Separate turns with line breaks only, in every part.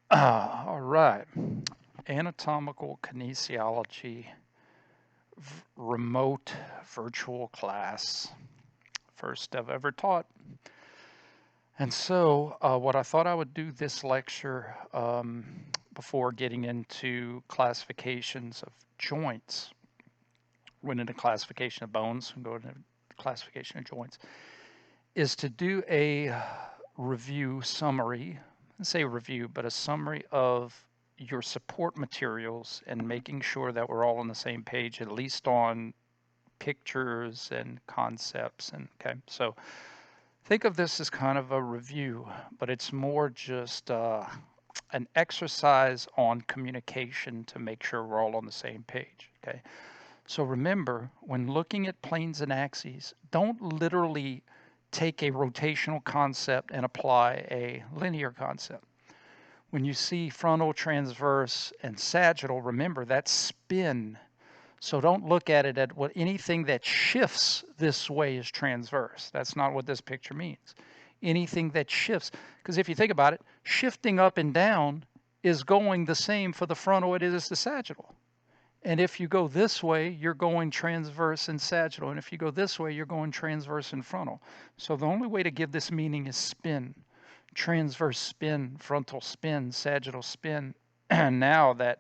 All right. Anatomical kinesiology, remote virtual class. First I've ever taught. And so what I thought I would do this lecture before getting into classifications of joints, went into classification of bones and go into classification of joints, is to do a review summary, say review, but a summary of your support materials and making sure that we're all on the same page, at least on pictures and concepts. And okay, so think of this as kind of a review, but it's more just an exercise on communication to make sure we're all on the same page. Okay, so remember, when looking at planes and axes, don't literally take a rotational concept and apply a linear concept. When you see frontal, transverse, and sagittal, remember that's spin. So don't look at it at what anything that shifts this way is transverse. That's not what this picture means. Anything that shifts, because if you think about it, shifting up and down is going the same for the frontal it is the sagittal. And if you go this way, you're going transverse and sagittal. And if you go this way, you're going transverse and frontal. So the only way to give this meaning is spin. Transverse spin, frontal spin, sagittal spin. And now that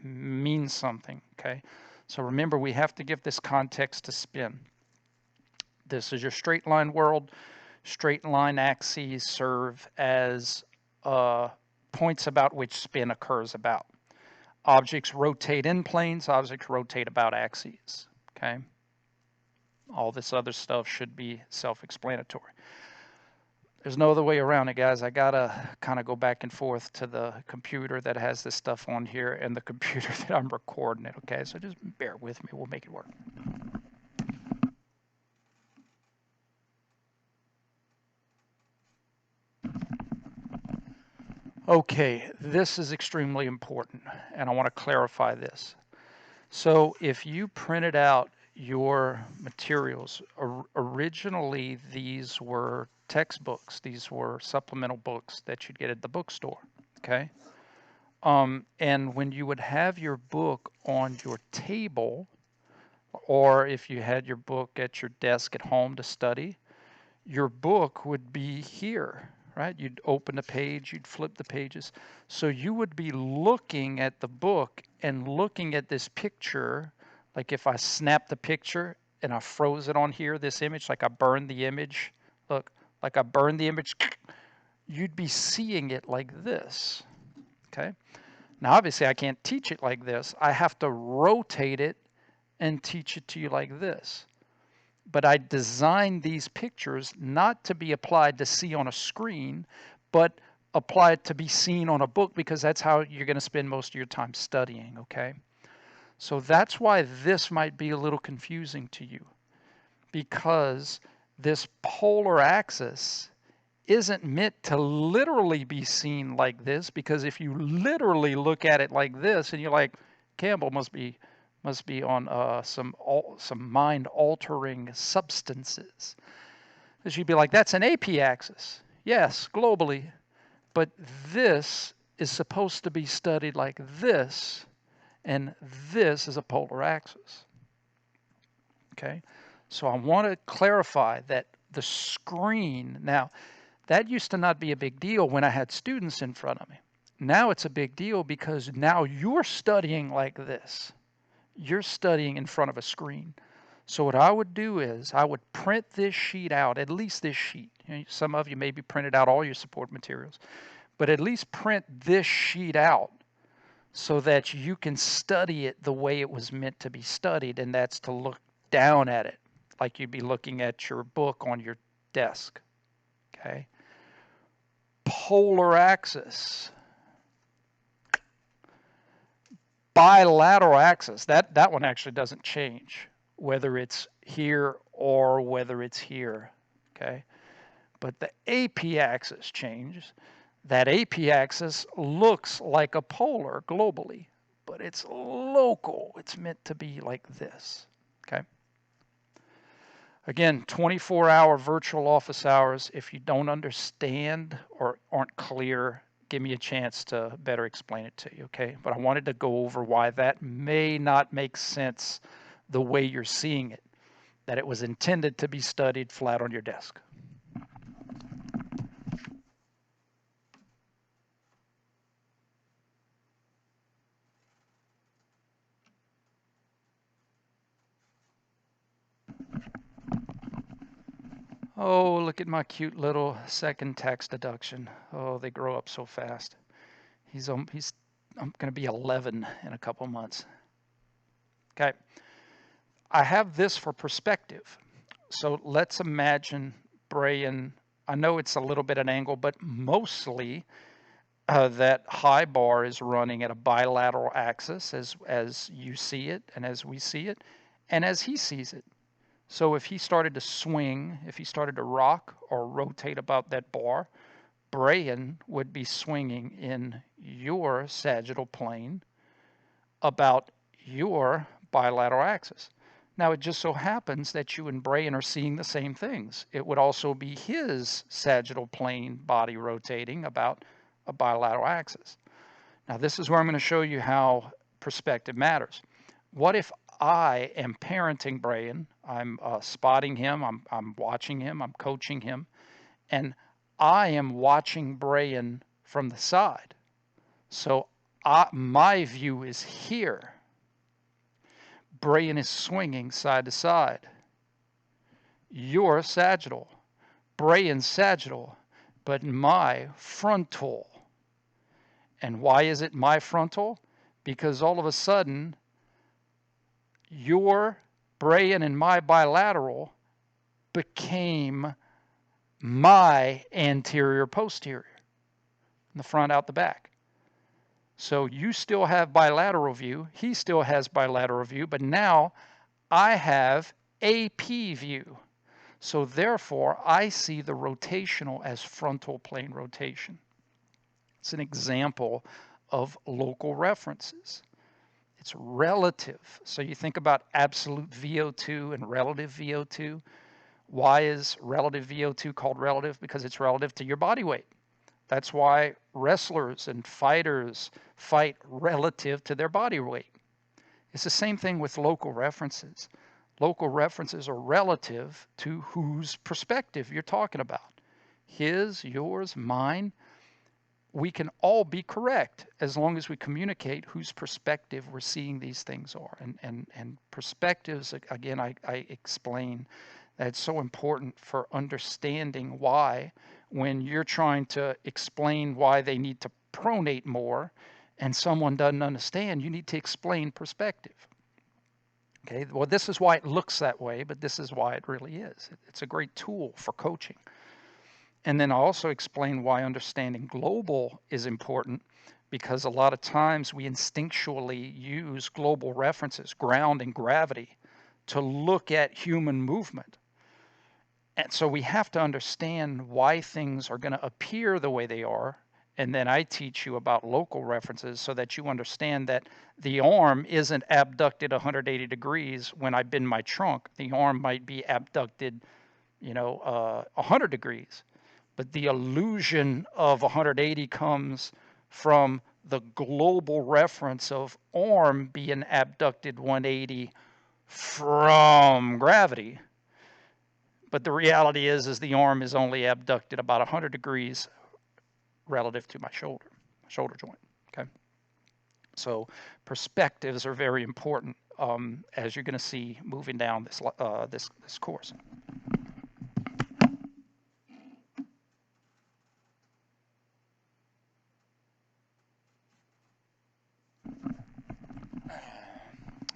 means something, okay? So remember, we have to give this context to spin. This is your straight line world. Straight line axes serve as points about which spin occurs about. Objects rotate in planes, objects rotate about axes, okay? All this other stuff should be self-explanatory. There's no other way around it, guys. I gotta kind of go back and forth to the computer that has this stuff on here and the computer that I'm recording it, okay? So just bear with me, we'll make it work. Okay, this is extremely important, and I want to clarify this. So if you printed out your materials, originally these were textbooks. These were supplemental books that you'd get at the bookstore, okay? And when you would have your book on your table, or if you had your book at your desk at home to study, your book would be here, right? You'd open a page, you'd flip the pages. So you would be looking at the book and looking at this picture. Like if I snapped the picture and I froze it on here, this image, like I burned the image, look, like I burned the image, you'd be seeing it like this, okay? Now, obviously I can't teach it like this. I have to rotate it and teach it to you like this. But I designed these pictures not to be applied to see on a screen, but applied to be seen on a book, because that's how you're going to spend most of your time studying, okay? So that's why this might be a little confusing to you, because this polar axis isn't meant to literally be seen like this, because if you literally look at it like this and you're like, Campbell must be on some mind-altering substances. Because you'd be like, that's an AP axis. Yes, globally. But this is supposed to be studied like this, and this is a polar axis. Okay? So I want to clarify that the screen, now, that used to not be a big deal when I had students in front of me. Now it's a big deal because now you're studying like this. You're studying in front of a screen. So what I would do is I would print this sheet out, at least this sheet. Some of you maybe printed out all your support materials, but at least print this sheet out so that you can study it the way it was meant to be studied, and that's to look down at it like you'd be looking at your book on your desk, okay? Polar axis. Bilateral axis, that one actually doesn't change, whether it's here or whether it's here, okay? But the AP axis changes. That AP axis looks like a polar globally, but it's local. It's meant to be like this, okay? Again, 24-hour virtual office hours. If you don't understand or aren't clear, give me a chance to better explain it to you, okay? But I wanted to go over why that may not make sense the way you're seeing it, that it was intended to be studied flat on your desk. Oh, look at my cute little second tax deduction. Oh, they grow up so fast. I'm going to be 11 in a couple months. Okay. I have this for perspective. So let's imagine Brian. I know it's a little bit an angle, but mostly that high bar is running at a bilateral axis as you see it and as we see it and as he sees it. So if he started to swing, if he started to rock or rotate about that bar, Brian would be swinging in your sagittal plane about your bilateral axis. Now, it just so happens that you and Brian are seeing the same things. It would also be his sagittal plane body rotating about a bilateral axis. Now, this is where I'm going to show you how perspective matters. What if I am parenting Brian? I'm spotting him, I'm watching him, I'm coaching him, and I am watching Brian from the side. So my view is here. Brian is swinging side to side. You're sagittal. Brian's sagittal, but my frontal. And why is it my frontal? Because all of a sudden, your Brian and my bilateral became my anterior posterior, in the front out the back. So you still have bilateral view, he still has bilateral view, but now I have AP view. So therefore, I see the rotational as frontal plane rotation. It's an example of local references. It's relative. So you think about absolute VO2 and relative VO2. Why is relative VO2 called relative? Because it's relative to your body weight. That's why wrestlers and fighters fight relative to their body weight. It's the same thing with local references. Local references are relative to whose perspective you're talking about. His, yours, mine. We can all be correct as long as we communicate whose perspective we're seeing these things are. And perspectives, again, I explain that it's so important for understanding why, when you're trying to explain why they need to pronate more and someone doesn't understand, you need to explain perspective. Okay, well, this is why it looks that way, but this is why it really is. It's a great tool for coaching. And then I also explain why understanding global is important, because a lot of times we instinctually use global references, ground and gravity, to look at human movement. And so we have to understand why things are going to appear the way they are. And then I teach you about local references so that you understand that the arm isn't abducted 180 degrees when I bend my trunk. The arm might be abducted, 100 degrees. But the illusion of 180 comes from the global reference of arm being abducted 180 from gravity. But the reality is the arm is only abducted about 100 degrees relative to my shoulder joint. Okay. So perspectives are very important, as you're going to see moving down this course.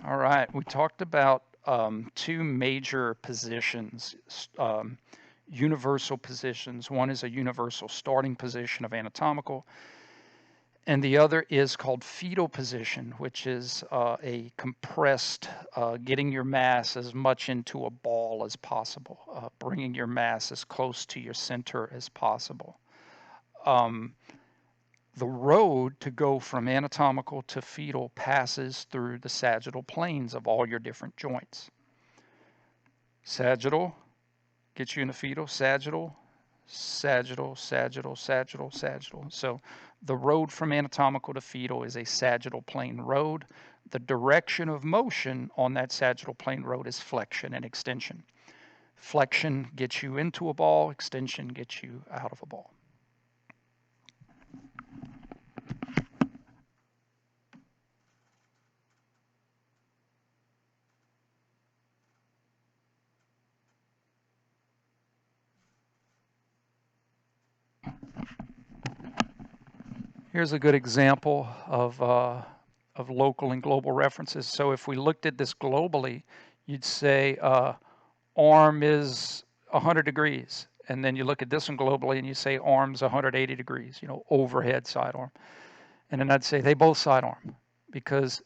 All right, we talked about two major positions, universal positions. One is a universal starting position of anatomical, and the other is called fetal position, which is a compressed, getting your mass as much into a ball as possible, bringing your mass as close to your center as possible. The road to go from anatomical to fetal passes through the sagittal planes of all your different joints. Sagittal gets you into fetal, sagittal, sagittal, sagittal, sagittal, sagittal. So the road from anatomical to fetal is a sagittal plane road. The direction of motion on that sagittal plane road is flexion and extension. Flexion gets you into a ball, extension gets you out of a ball. Here's a good example of local and global references. So if we looked at this globally, you'd say arm is 100 degrees. And then you look at this one globally and you say arm's 180 degrees, overhead sidearm. And then I'd say they both sidearm, because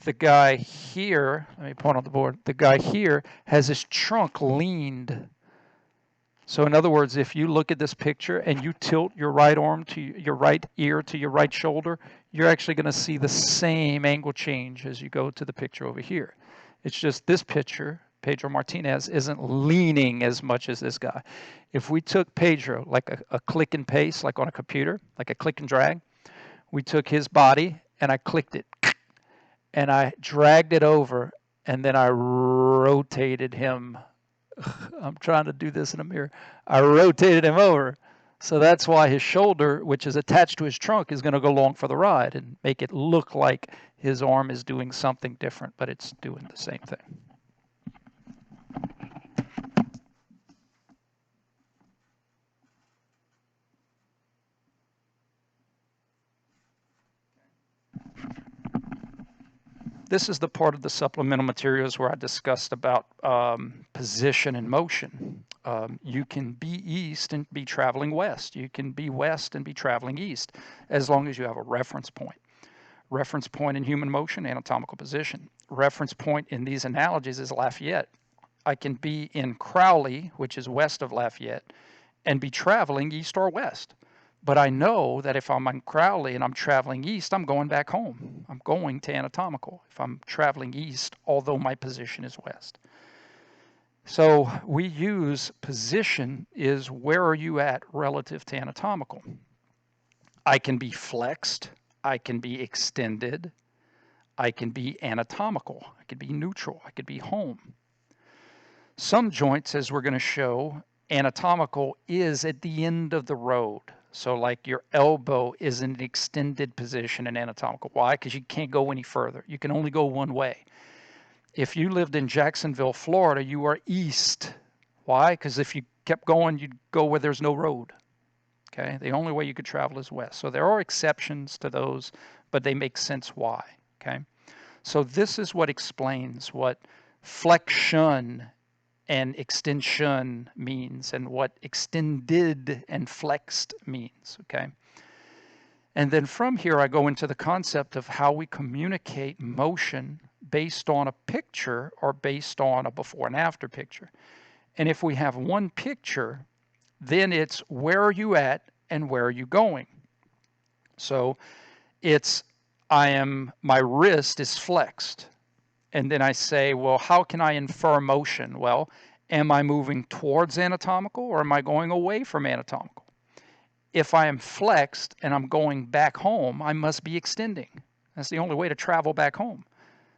the guy here, let me point on the board, the guy here has his trunk leaned. So in other words, if you look at this picture and you tilt your right arm to your right ear to your right shoulder, you're actually going to see the same angle change as you go to the picture over here. It's just this picture, Pedro Martinez, isn't leaning as much as this guy. If we took Pedro, like a click and paste, like on a computer, like a click and drag, we took his body and I clicked it and I dragged it over and then I rotated him. I'm trying to do this in a mirror. I rotated him over. So that's why his shoulder, which is attached to his trunk, is going to go along for the ride and make it look like his arm is doing something different, but it's doing the same thing. This is the part of the supplemental materials where I discussed about position and motion. You can be east and be traveling west. You can be west and be traveling east, as long as you have a reference point. Reference point in human motion, anatomical position. Reference point in these analogies is Lafayette. I can be in Crowley, which is west of Lafayette, and be traveling east or west. But I know that if I'm on Crowley and I'm traveling east, I'm going back home. I'm going to anatomical if I'm traveling east, although my position is west. So we use position is where are you at relative to anatomical. I can be flexed. I can be extended. I can be anatomical. I could be neutral. I could be home. Some joints, as we're going to show, anatomical is at the end of the road. So like your elbow is in an extended position in anatomical. Why? Because you can't go any further. You can only go one way. If you lived in Jacksonville, Florida, you are east. Why? Because if you kept going, you'd go where there's no road. Okay? The only way you could travel is west. So there are exceptions to those, but they make sense why. Okay? So this is what explains what flexion and extension means and what extended and flexed means, okay? And then from here, I go into the concept of how we communicate motion based on a picture or based on a before and after picture. And if we have one picture, then it's where are you at and where are you going? So it's my wrist is flexed. And then I say, well, how can I infer motion? Well, am I moving towards anatomical or am I going away from anatomical? If I am flexed and I'm going back home, I must be extending. That's the only way to travel back home.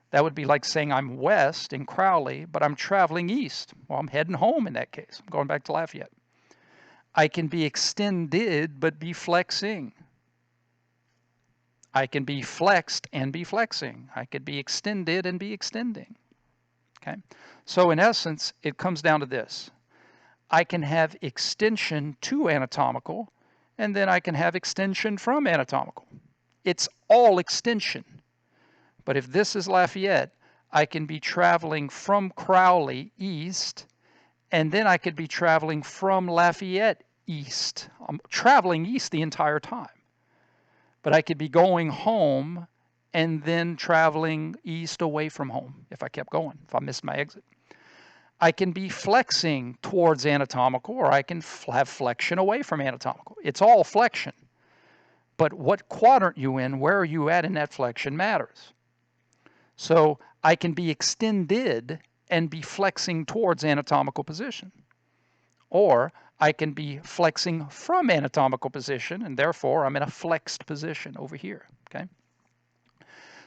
That would be like saying I'm west in Crowley, but I'm traveling east. Well, I'm heading home in that case. I'm going back to Lafayette. I can be extended but be flexing. I can be flexed and be flexing. I could be extended and be extending. Okay? So in essence, it comes down to this. I can have extension to anatomical, and then I can have extension from anatomical. It's all extension. But if this is Lafayette, I can be traveling from Crowley east, and then I could be traveling from Lafayette east. I'm traveling east the entire time. But I could be going home and then traveling east away from home if I kept going, if I missed my exit. I can be flexing towards anatomical, or I can have flexion away from anatomical. It's all flexion. But what quadrant you in, where are you at in that flexion matters. So I can be extended and be flexing towards anatomical position. Or I can be flexing from anatomical position, and therefore I'm in a flexed position over here, okay?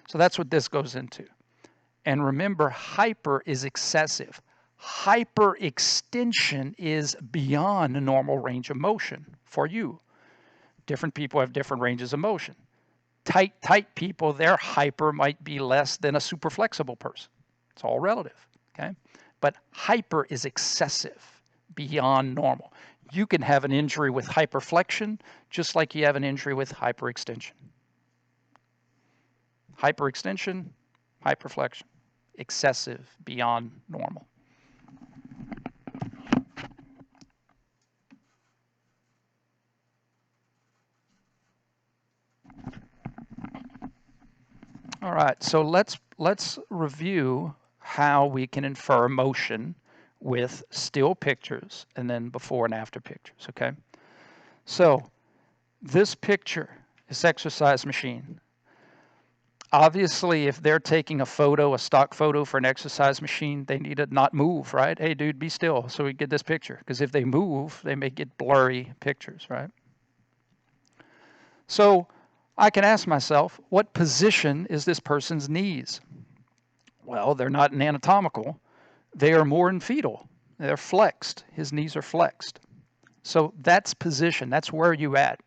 So that's what this goes into. And remember, hyper is excessive. Hyperextension is beyond the normal range of motion for you. Different people have different ranges of motion. Tight people, their hyper might be less than a super flexible person. It's all relative, okay? But hyper is excessive, beyond normal. You can have an injury with hyperflexion just like you have an injury with hyperextension. Hyperextension, hyperflexion, excessive, beyond normal. All right, so let's review how we can infer motion with still pictures and then before and after pictures, okay? So this picture, this exercise machine, obviously if they're taking a photo, a stock photo for an exercise machine, they need to not move, right? Hey dude, be still so we get this picture, because if they move, they may get blurry pictures, right? So I can ask myself, what position is this person's knees? Well, they're not in anatomical. They are more in fetal. They're flexed. His knees are flexed. So that's position. That's where you at.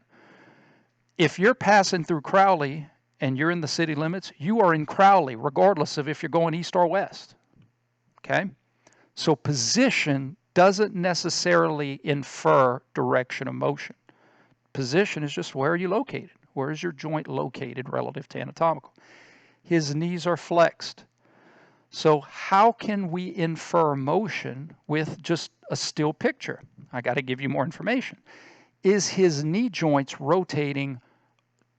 If you're passing through Crowley and you're in the city limits, you are in Crowley, regardless of if you're going east or west. Okay? So position doesn't necessarily infer direction of motion. Position is just where are you located? Where is your joint located relative to anatomical? His knees are flexed. So how can we infer motion with just a still picture? I got to give you more information. Is his knee joints rotating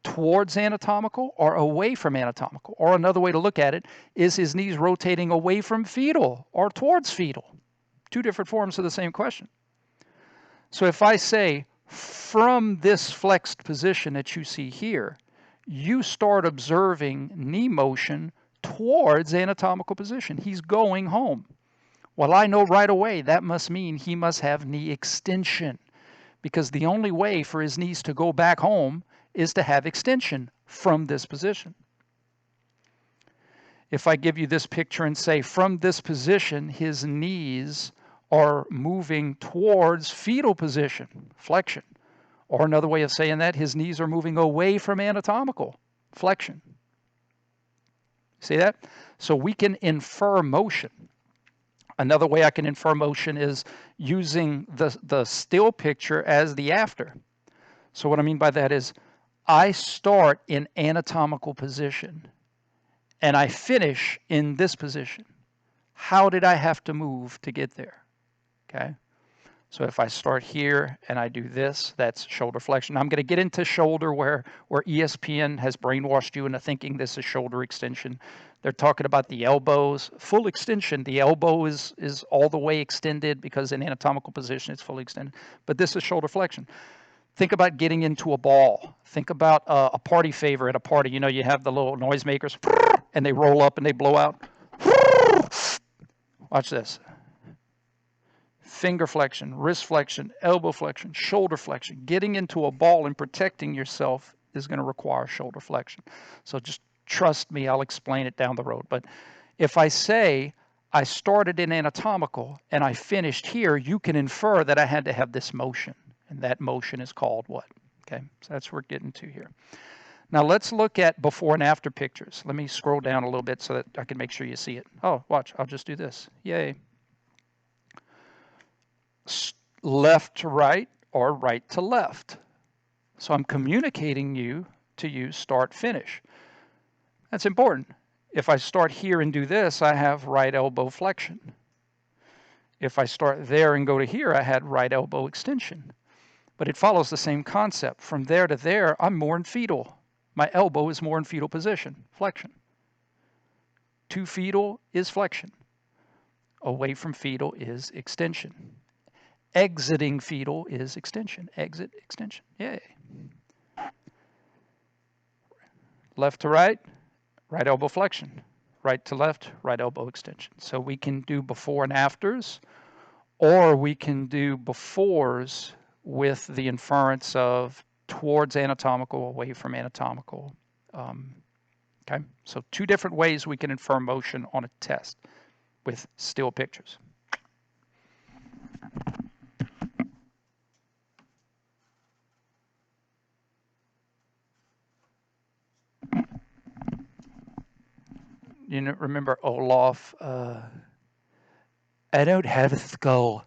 towards anatomical or away from anatomical? Or another way to look at it, is his knees rotating away from fetal or towards fetal? Two different forms of the same question. So if I say, from this flexed position that you see here, you start observing knee motion towards anatomical position. He's going home. Well, I know right away that must mean he must have knee extension, because the only way for his knees to go back home is to have extension from this position. If I give you this picture and say, from this position, his knees are moving towards fetal position, flexion. Or another way of saying that, his knees are moving away from anatomical, flexion. See that? So we can infer motion. Another way I can infer motion is using the still picture as the after. So what I mean by that is, I start in anatomical position and I finish in this position. How did I have to move to get there? Okay. So if I start here and I do this, that's shoulder flexion. I'm going to get into shoulder where ESPN has brainwashed you into thinking this is shoulder extension. They're talking about the elbows, full extension. The elbow is all the way extended because in anatomical position it's fully extended. But this is shoulder flexion. Think about getting into a ball. Think about a party favor at a party. You know, you have the little noisemakers and they roll up and they blow out. Watch this. Finger flexion, wrist flexion, elbow flexion, shoulder flexion. Getting into a ball and protecting yourself is going to require shoulder flexion. So just trust me, I'll explain it down the road. But if I say I started in anatomical and I finished here, you can infer that I had to have this motion. And that motion is called what? Okay, so that's what we're getting to here. Now let's look at before and after pictures. Let me scroll down a little bit so that I can make sure you see it. Oh, watch, I'll just do this. Yay. Left to right or right to left. So I'm communicating to use start finish. That's important. If I start here and do this, I have right elbow flexion. If I start there and go to here, I had right elbow extension. But it follows the same concept. From there to there, I'm more in fetal. My elbow is more in fetal position, flexion. To fetal is flexion. Away from fetal is extension. Exiting fetal is extension. Exit, extension. Yay. Left to right, right elbow flexion. Right to left, right elbow extension. So we can do before and afters, or we can do befores with the inference of towards anatomical, away from anatomical. Okay, so two different ways we can infer motion on a test with still pictures. You know, remember Olaf, I don't have a skull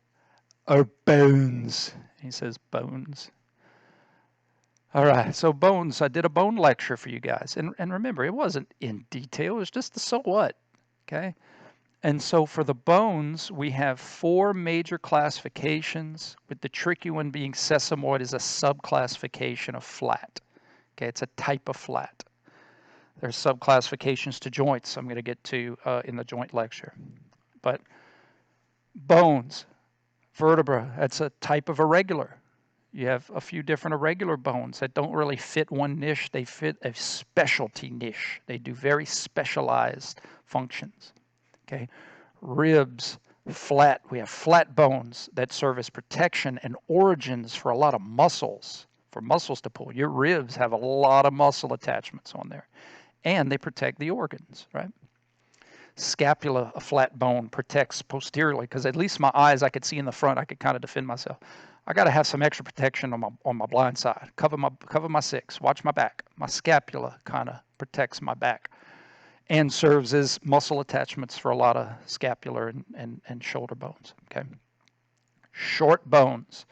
or bones. He says bones. All right, so bones, I did a bone lecture for you guys. And remember, it wasn't in detail, it was just the so what, okay? And so for the bones, we have 4 major classifications, with the tricky one being sesamoid is a subclassification of flat. Okay, it's a type of flat. There's subclassifications to joints I'm going to get to in the joint lecture. But bones, vertebra, that's a type of irregular. You have a few different irregular bones that don't really fit one niche. They fit a specialty niche. They do very specialized functions. Okay, ribs, flat. We have flat bones that serve as protection and origins for a lot of muscles, for muscles to pull. Your ribs have a lot of muscle attachments on there, and they protect the organs, right? Scapula, a flat bone, protects posteriorly, because at least my eyes I could see in the front. I could kind of defend myself. I got to have some extra protection on my blind side. Cover my 6. Watch my back. My scapula kind of protects my back, and serves as muscle attachments for a lot of scapular and shoulder bones. Okay. Short bones,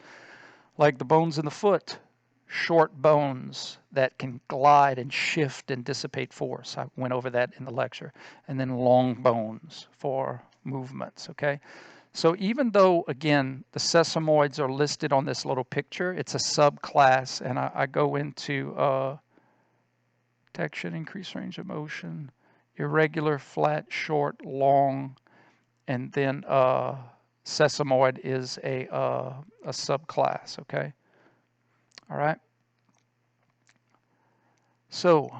like the bones in the foot, short bones that can glide and shift and dissipate force. I went over that in the lecture. And then long bones for movements. Okay. So even though, again, the sesamoids are listed on this little picture, it's a subclass, and I go into protection, increased range of motion, irregular, flat, short, long, and then sesamoid is a subclass, okay? All right. So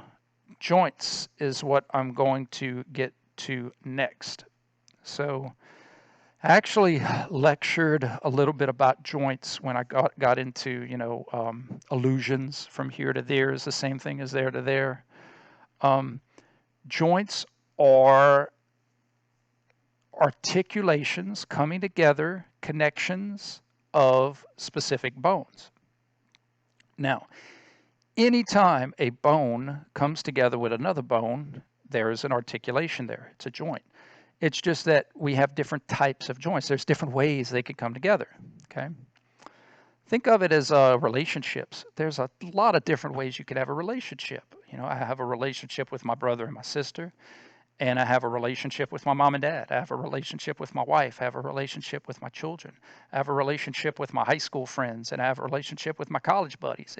joints is what I'm going to get to next. So I actually lectured a little bit about joints when I got into, you know, allusions from here to there is the same thing as there to there. Joints are articulations coming together, connections of specific bones. Now, anytime a bone comes together with another bone, there is an articulation there. It's a joint. It's just that we have different types of joints. There's different ways they could come together, okay? Think of it as relationships. There's a lot of different ways you could have a relationship. You know, I have a relationship with my brother and my sister, and I have a relationship with my mom and dad. I have a relationship with my wife. I have a relationship with my children. I have a relationship with my high school friends, and I have a relationship with my college buddies.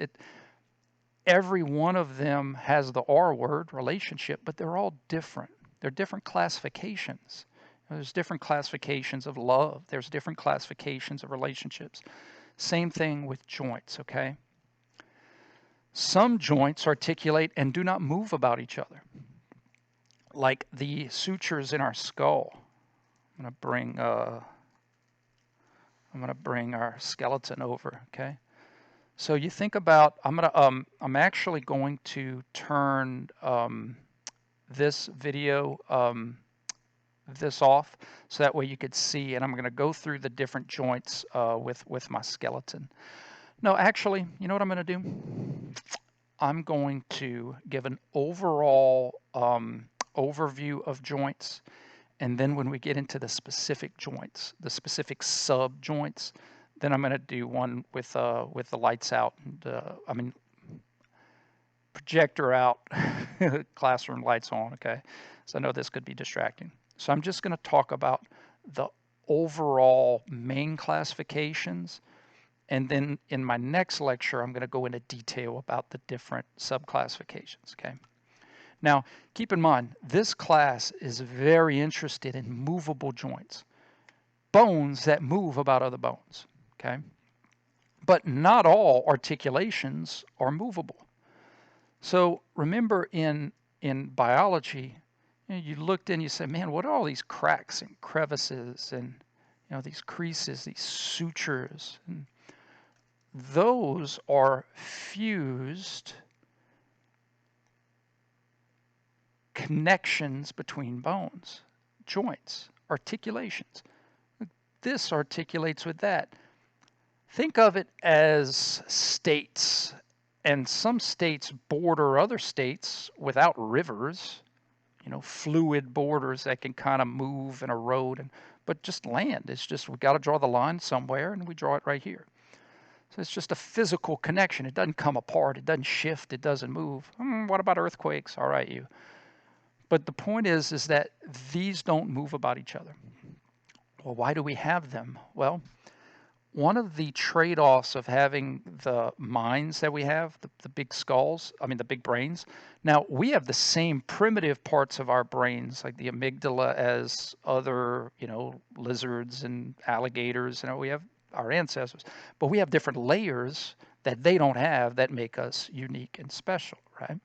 Every one of them has the R word, relationship, but they're all different. They're different classifications. There's different classifications of love. There's different classifications of relationships. Same thing with joints, okay? Some joints articulate and do not move about each other, like the sutures in our skull. I'm going to bring our skeleton over, okay? So you think about, I'm actually going to turn this video this off, so that way you could see, and I'm going to go through the different joints with my skeleton. No, actually, you know what I'm going to do? I'm going to give an overall overview of joints, and then when we get into the specific joints, the specific sub joints, then I'm going to do one with the lights out, and projector out, classroom lights on, okay? So I know this could be distracting. So I'm just going to talk about the overall main classifications, and then in my next lecture, I'm going to go into detail about the different subclassifications, okay? Now, keep in mind, this class is very interested in movable joints, bones that move about other bones, okay? But not all articulations are movable. So remember in biology, you looked and you said, man, what are all these cracks and crevices and these creases, these sutures. And those are fused connections between bones, joints, articulations. This articulates with that. Think of it as states, and some states border other states without rivers, fluid borders that can kind of move and erode, but just land. It's just, we got to draw the line somewhere, and we draw it right here. So it's just a physical connection. It doesn't come apart. It doesn't shift. It doesn't move. What about earthquakes? All right, you. But the point is that these don't move about each other. Well, why do we have them? Well, one of the trade-offs of having the minds that we have, the big skulls, the big brains. Now, we have the same primitive parts of our brains, like the amygdala, as other, lizards and alligators. We have our ancestors, but we have different layers that they don't have that make us unique and special, right?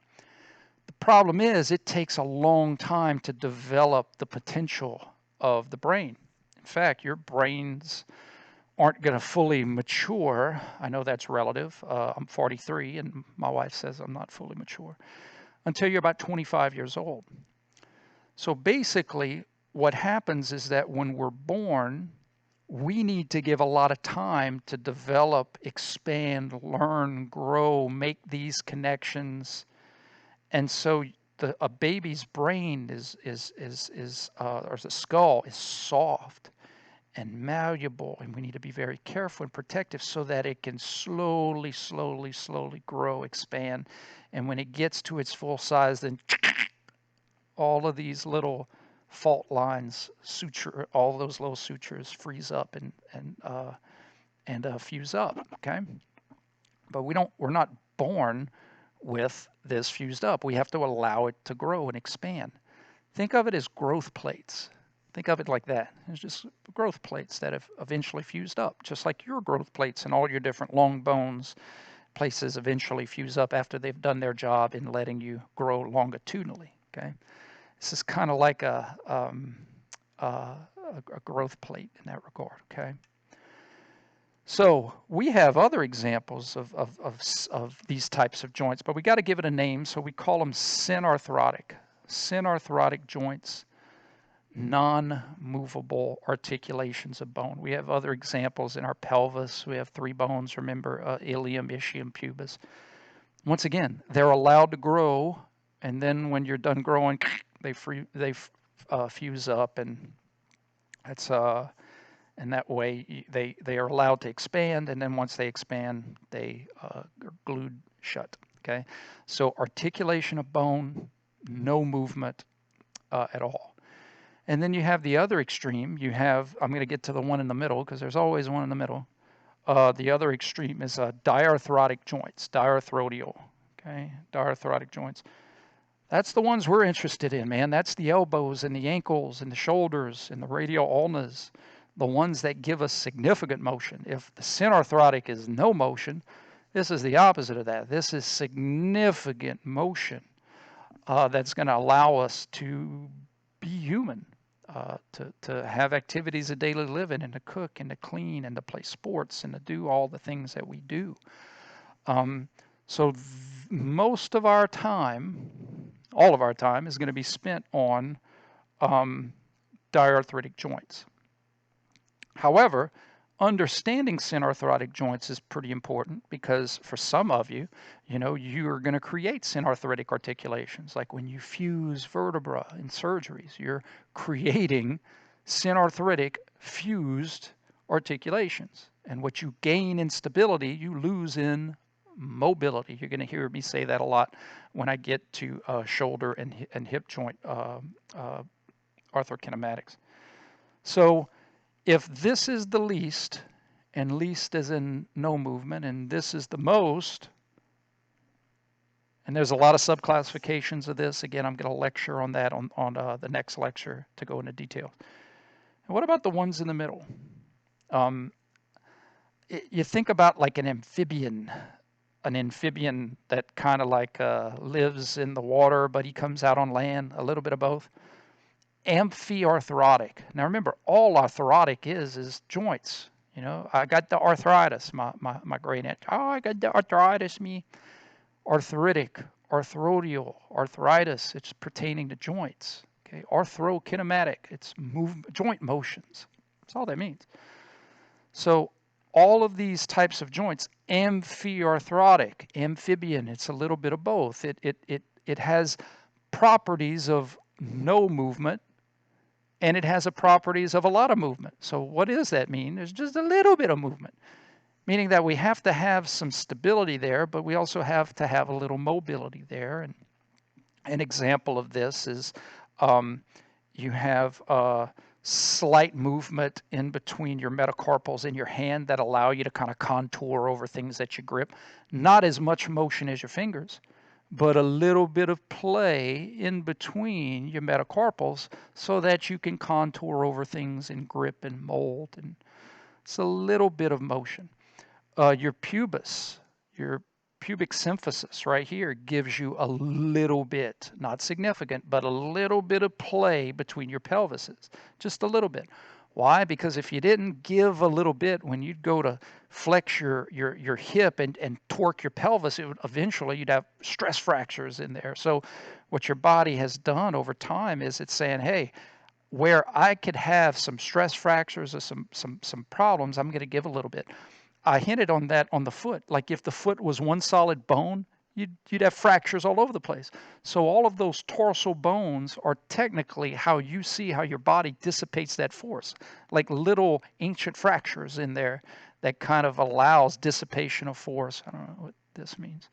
The problem is it takes a long time to develop the potential of the brain. In fact, your brains aren't going to fully mature. I know that's relative. I'm 43, and my wife says I'm not fully mature until you're about 25 years old. So basically, what happens is that when we're born, we need to give a lot of time to develop, expand, learn, grow, make these connections. And so a baby's brain or the skull is soft and malleable, and we need to be very careful and protective so that it can slowly grow, expand. And when it gets to its full size, then all of these little fault lines, all those little sutures freeze up and fuse up, okay? But we're not born with this fused up. We have to allow it to grow and expand. Think of it as growth plates. Think of it like that. It's just growth plates that have eventually fused up, just like your growth plates and all your different long bones places eventually fuse up after they've done their job in letting you grow longitudinally, okay? This is kind of like a growth plate in that regard, okay? So we have other examples of these types of joints, but we got to give it a name, so we call them synarthrotic. Synarthrotic joints, non-movable articulations of bone. We have other examples in our pelvis. We have 3 bones, remember, ilium, ischium, pubis. Once again, they're allowed to grow, and then when you're done growing, they fuse up, and that's and that way they are allowed to expand, and then once they expand, they are glued shut. Okay, so articulation of bone, no movement at all. And then you have the other extreme. You have, I'm going to get to the one in the middle because there's always one in the middle. The other extreme is diarthrotic joints, diarthrodial. Okay, diarthrotic joints. That's the ones we're interested in, man. That's the elbows and the ankles and the shoulders and the radial ulnas, the ones that give us significant motion. If the synarthrotic is no motion, this is the opposite of that. This is significant motion that's going to allow us to be human, to have activities of daily living, and to cook and to clean and to play sports and to do all the things that we do. So most of our time, all of our time, is going to be spent on diarthritic joints. However, understanding synarthrotic joints is pretty important because for some of you, you're going to create synarthritic articulations. Like when you fuse vertebra in surgeries, you're creating synarthritic fused articulations. And what you gain in stability, you lose in mobility. You're going to hear me say that a lot when I get to shoulder and hip joint arthrokinematics. So if this is the least, and least is in no movement, and this is the most, and there's a lot of subclassifications of this. Again, I'm going to lecture on that on the next lecture to go into detail. And what about the ones in the middle? You think about like an amphibian that kind of like lives in the water, but he comes out on land, a little bit of both. Amphiarthrotic. Now remember, all arthrotic is joints. You know, I got the arthritis. My great aunt. Oh, I got the arthritis. Me. Arthritic, arthrodial, arthritis. It's pertaining to joints. Okay. Arthrokinematic. It's joint motions. That's all that means. So all of these types of joints, amphiarthrotic, amphibian. It's a little bit of both. It has properties of no movement, and it has the properties of a lot of movement. So what does that mean? There's just a little bit of movement, meaning that we have to have some stability there, but we also have to have a little mobility there. And an example of this is you have slight movement in between your metacarpals in your hand that allow you to kind of contour over things that you grip. Not as much motion as your fingers, but a little bit of play in between your metacarpals so that you can contour over things and grip and mold. And it's a little bit of motion. Your pubis, your pubic symphysis right here gives you a little bit, not significant, but a little bit of play between your pelvises, just a little bit. Why? Because if you didn't give a little bit when you'd go to flex your hip and torque your pelvis, eventually you'd have stress fractures in there. So what your body has done over time is it's saying, hey, where I could have some stress fractures or some problems, I'm going to give a little bit. I hinted on that on the foot. Like if the foot was one solid bone, you'd have fractures all over the place. So all of those tarsal bones are technically how you see how your body dissipates that force, like little ancient fractures in there that kind of allows dissipation of force. I don't know what this means,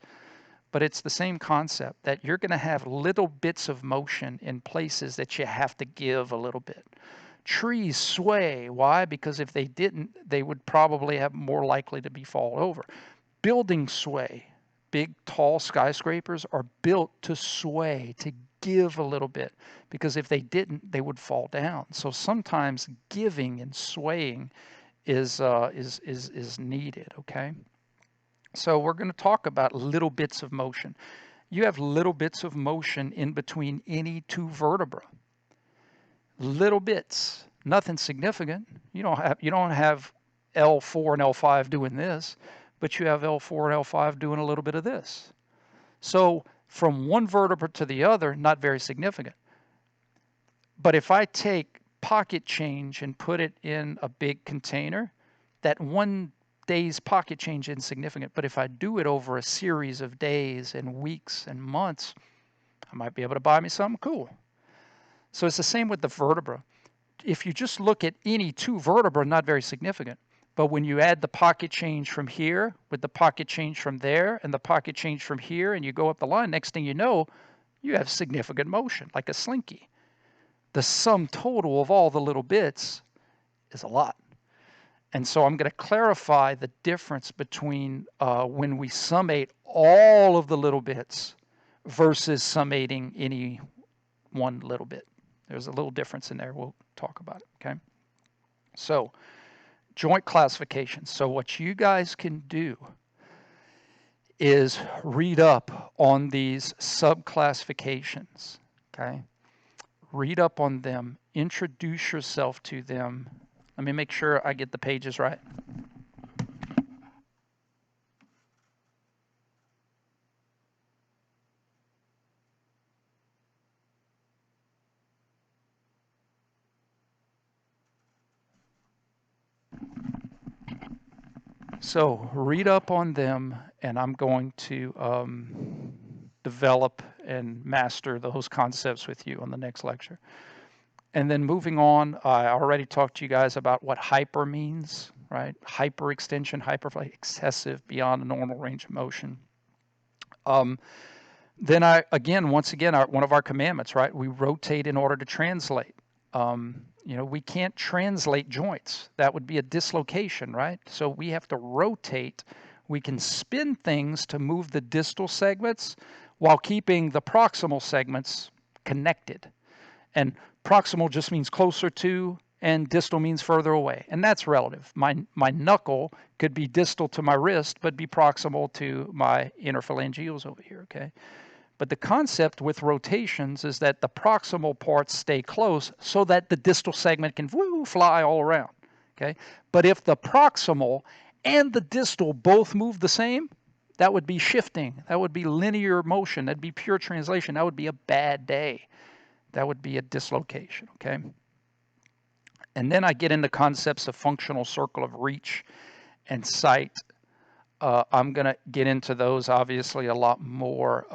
but it's the same concept that you're going to have little bits of motion in places that you have to give a little bit. Trees sway. Why? Because if they didn't, they would probably have more likely to be fall over. Buildings sway. Big, tall skyscrapers are built to sway, to give a little bit, because if they didn't, they would fall down. So sometimes giving and swaying is needed. Okay. So we're going to talk about little bits of motion. You have little bits of motion in between any two vertebrae. Little bits, nothing significant. You don't have L4 and L5 doing this, but you have L4 and L5 doing a little bit of this. So from one vertebra to the other, not very significant. But if I take pocket change and put it in a big container, that one day's pocket change is insignificant. But if I do it over a series of days and weeks and months, I might be able to buy me something cool. So it's the same with the vertebra. If you just look at any two vertebrae, not very significant. But when you add the pocket change from here with the pocket change from there and the pocket change from here and you go up the line, next thing you know, you have significant motion, like a slinky. The sum total of all the little bits is a lot. And so I'm going to clarify the difference between when we summate all of the little bits versus summating any one little bit. There's a little difference in there. We'll talk about it, okay? So, joint classification. So what you guys can do is read up on these subclassifications, okay? Read up on them. Introduce yourself to them. Let me make sure I get the pages right. So read up on them, and I'm going to develop and master those concepts with you on the next lecture. And then moving on, I already talked to you guys about what hyper means, right? Hyperextension, hyperflight, excessive, beyond a normal range of motion. Then once again, one of our commandments, right? We rotate in order to translate. We can't translate joints. That would be a dislocation, right? So we have to rotate. We can spin things to move the distal segments while keeping the proximal segments connected. And proximal just means closer to, and distal means further away. And that's relative. My knuckle could be distal to my wrist, but be proximal to my interphalangeals over here, okay? But the concept with rotations is that the proximal parts stay close so that the distal segment can fly all around. Okay? But if the proximal and the distal both move the same, that would be shifting. That would be linear motion. That'd be pure translation. That would be a bad day. That would be a dislocation. Okay? And then I get into concepts of functional circle of reach and sight. I'm going to get into those obviously a lot more,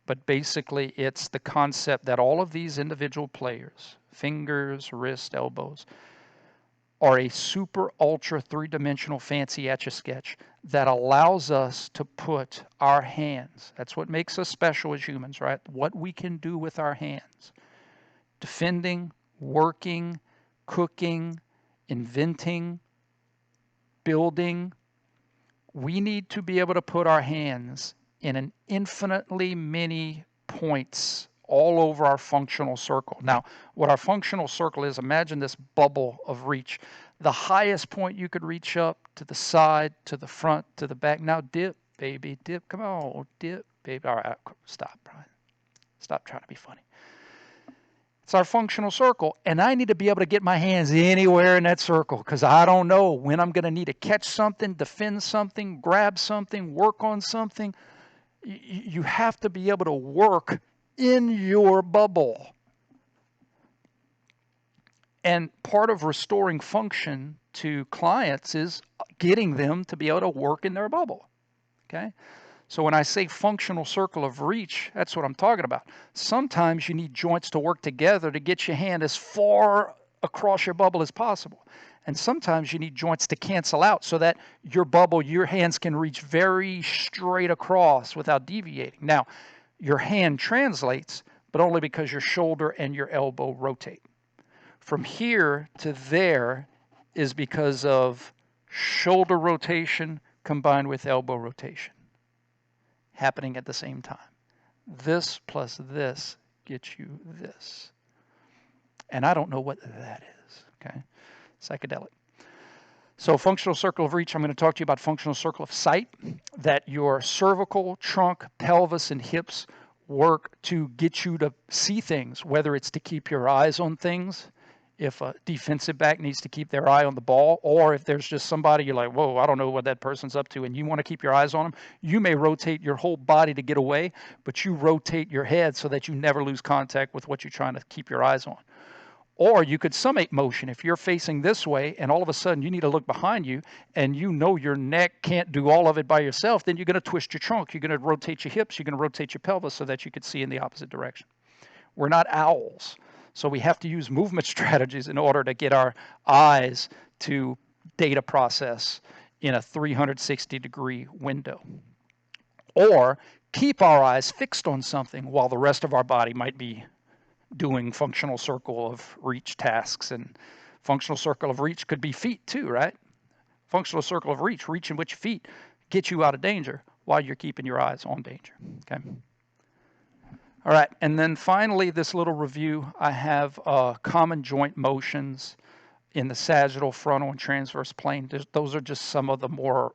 but basically it's the concept that all of these individual players, fingers, wrist, elbows, are a super ultra three-dimensional fancy etch-a-sketch that allows us to put our hands, that's what makes us special as humans, right? What we can do with our hands, defending, working, cooking, inventing, building. We need to be able to put our hands in an infinitely many points all over our functional circle. Now, what our functional circle is, imagine this bubble of reach. The highest point you could reach up to the side, to the front, to the back. Now dip, baby, dip. Come on, dip, baby. All right, stop, Brian. Stop trying to be funny. It's our functional circle, and I need to be able to get my hands anywhere in that circle because I don't know when I'm going to need to catch something, defend something, grab something, work on something. You have to be able to work in your bubble. And part of restoring function to clients is getting them to be able to work in their bubble. Okay? So when I say functional circle of reach, that's what I'm talking about. Sometimes you need joints to work together to get your hand as far across your bubble as possible. And sometimes you need joints to cancel out so that your bubble, your hands can reach very straight across without deviating. Now, your hand translates, but only because your shoulder and your elbow rotate. From here to there is because of shoulder rotation combined with elbow rotation happening at the same time. This plus this gets you this. And I don't know what that is, okay? Psychedelic. So functional circle of reach, I'm going to talk to you about functional circle of sight, that your cervical, trunk, pelvis, and hips work to get you to see things, whether it's to keep your eyes on things, if a defensive back needs to keep their eye on the ball, or if there's just somebody you're like, whoa, I don't know what that person's up to, and you want to keep your eyes on them, you may rotate your whole body to get away, but you rotate your head so that you never lose contact with what you're trying to keep your eyes on. Or you could summate motion. If you're facing this way and all of a sudden you need to look behind you and you know your neck can't do all of it by yourself, then you're going to twist your trunk. You're going to rotate your hips. You're going to rotate your pelvis so that you can see in the opposite direction. We're not owls. So we have to use movement strategies in order to get our eyes to data process in a 360-degree window. Or keep our eyes fixed on something while the rest of our body might be doing functional circle of reach tasks. And functional circle of reach could be feet too, right? Functional circle of reach, reaching which feet get you out of danger while you're keeping your eyes on danger, okay? All right, and then finally, this little review, I have common joint motions in the sagittal, frontal, and transverse plane. Those are just some of the more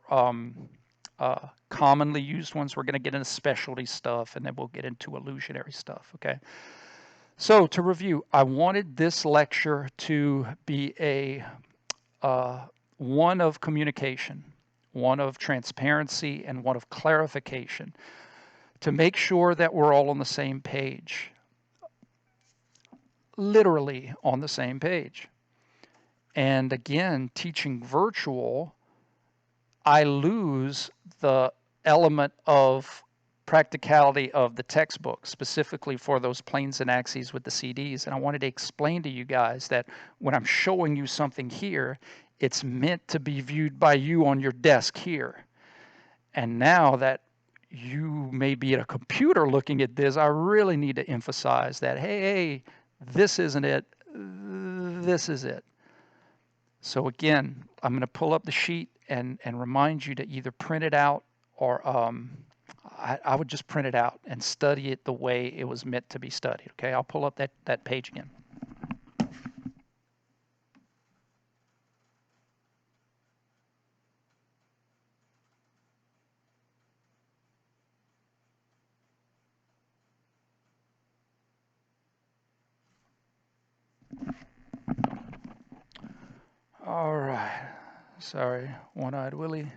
commonly used ones. We're going to get into specialty stuff, and then we'll get into illusionary stuff, okay? So to review, I wanted this lecture to be a one of communication, one of transparency, and one of clarification, to make sure that we're all on the same page, literally on the same page. And again, teaching virtual, I lose the element of practicality of the textbook, specifically for those planes and axes with the CDs. And I wanted to explain to you guys that when I'm showing you something here, it's meant to be viewed by you on your desk here. And now that you may be at a computer looking at this, I really need to emphasize that, hey, this isn't it, this is it. So again, I'm going to pull up the sheet and remind you to either print it out or I would just print it out and study it the way it was meant to be studied. Okay, I'll pull up that page again. Sorry, One-Eyed Willie.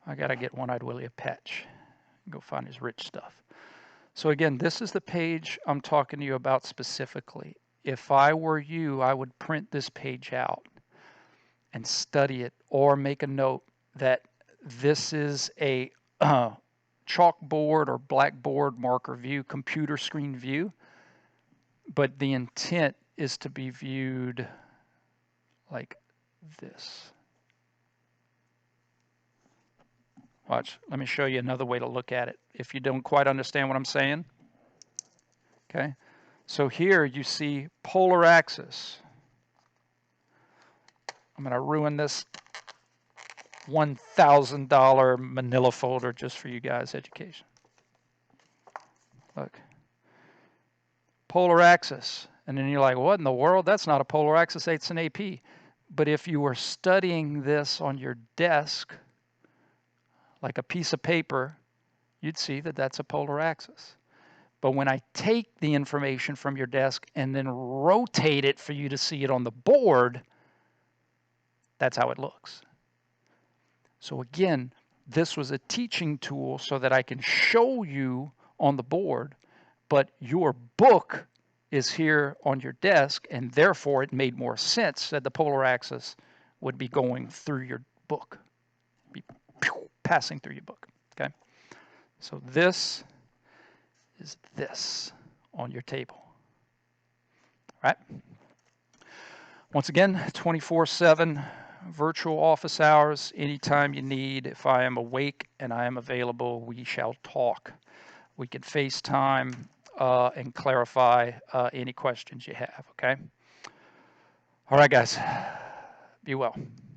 I gotta get One-Eyed Willie a patch. Go find his rich stuff. So again, this is the page I'm talking to you about specifically. If I were you, I would print this page out and study it, or make a note that this is a chalkboard or blackboard marker view, computer screen view, but the intent is to be viewed like this. Watch, let me show you another way to look at it if you don't quite understand what I'm saying. Okay, so here you see polar axis. I'm going to ruin this $1,000 manila folder just for you guys' education. Look, polar axis. And then you're like, what in the world? That's not a polar axis, it's an AP. But if you were studying this on your desk, like a piece of paper, you'd see that that's a polar axis. But when I take the information from your desk and then rotate it for you to see it on the board, that's how it looks. So again, this was a teaching tool so that I can show you on the board, but your book is here on your desk, and therefore it made more sense that the polar axis would be going through your book, be passing through your book, okay? So this is this on your table, all right? Once again, 24/7 virtual office hours, anytime you need. If I am awake and I am available, we shall talk. We can FaceTime and clarify any questions you have, okay? All right, guys, be well.